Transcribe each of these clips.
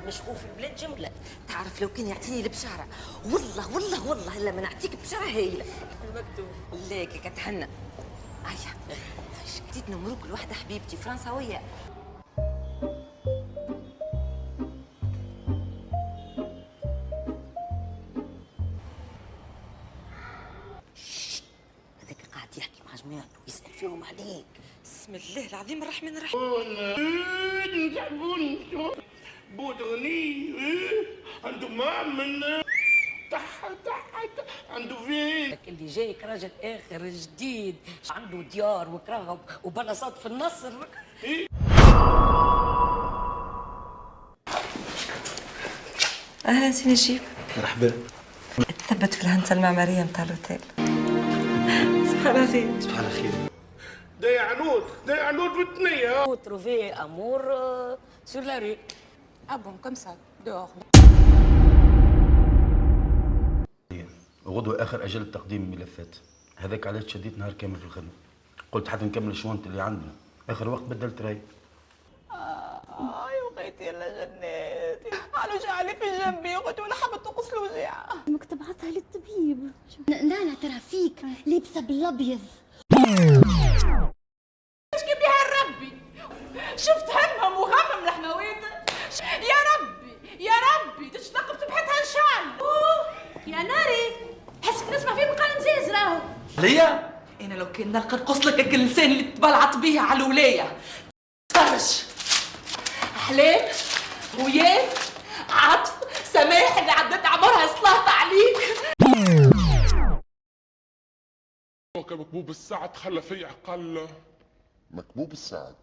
مشغول في البلاد جملة. تعرف لو كان يعطيني البشارة والله والله والله الا ما نعطيك بشارة هايلة. المكتوب ليك كتهنى. هيا شديت نمرك لوحدة حبيبتي فرنساوية. هذاك قاعد يحكي مع جماعته ويسأل فيهم عليك. بسم الله العظيم الرحمن الرحيم. بود غني عنده مامن تحت عنده فين اللي جايك راجل اخر جديد عنده ديار وكرهب وبلاصات في النصر. اهلا سي نجيب. مرحبا. تثبت في الهندسه المعماريه نتاع الاوتيل. صباح الخير. صباح الخير. ده عنود بالثنيه. تروفي امور سور لا ري. ابون كوم سا دور. غدوة آخر أجل تقديم الملفات، هذاك علاش شديت نهار كامل في الخدمة. قلت حتى نكمل الشوانت اللي عندنا، آخر وقت بدلت راي. يا وقيتي يلا جناتي، على جعلي في جنبي يا اختي وانا حابه تقص الوجع. مكتب عطها للطبيب. لا ترى فيك لابسه بالابيض. اشكي بها ربي، شفت همهم وغمم الحموات. يا ربي تشتق بسبحتها ان شاء الله. يا ناري حسك نسمع فيه مقال مزيز راهو. ليا؟ انا لو كان نلقى نقص لك اللسان اللي تبلعت به على الولايه. فرج احلام وياه عطف سماح اللي عدت عمرها صلاة عليك. مكبوب السعد خلى في عقل. مكبوب السعد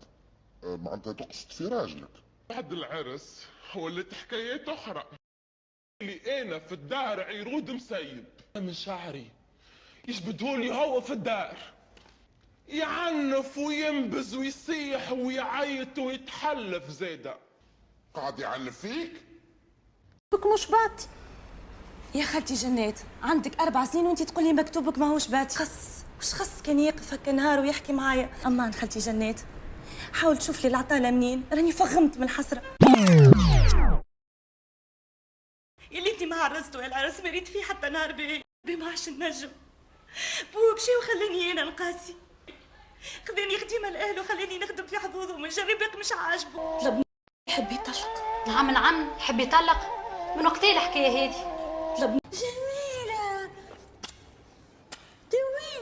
معناتها تقصد في راجلك بعد العرس ولات حكايات اخرى. اللي انا في الدار عيرود مسيب من شعري يجبدهولي هو في الدار، يعنف وينبز ويصيح ويعيط ويتحلف زاده. قاعد يعنف فيك؟ بك مش باطي يا خالتي جنات. عندك 4 سنين وانتي تقولي مكتوبك ماهوش باطي. وش خص كان يقف هكا نهار ويحكي معايا. امان خالتي جنات حاول تشوف لي العطاله منين، راني فغمت من الحسره. يلي انتي ما عرستوا العرس ما ريت فيه حتى نهار ما عادش نجم. بو مشي وخلاني انا نقاسي، خذاني خديمه لاهله وخلاني نخدم في حظوظهم. الجري باقي مش عاجبه. طلب يحب يطلق. نعم يحب يطلق. من وقتين الحكايه هذه. طلب جميله.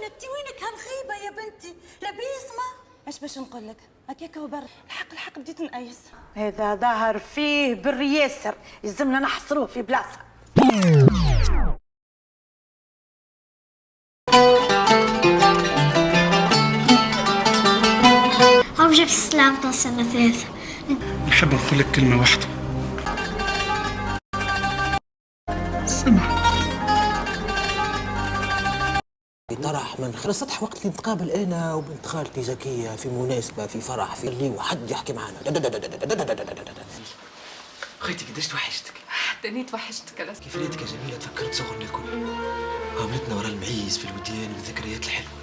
انت وينك هالخيبه يا بنتي؟ لبيسمه ايش باش نقول لك هكاك هو برا. الحق بديت نقيس. هذا ظهر فيه بالرياسر، يلزمنا نحصروه في بلاصه. هاو جبت السلام تاع السنه الثالثه. نحب نقول لك كلمه واحده. سمح. طرح من خلال سطح وقت اللي نتقابل انا وبنت خالتي زكيه في مناسبه في فرح في اللي وحد يحكي معنا. خيتي قداش توحشتك؟ حتى اني توحشتك. كيف ريتك يا جميله تفكرت صغرنا الكل. عاملتنا ورا المعيز في الوديان والذكريات الحلوه.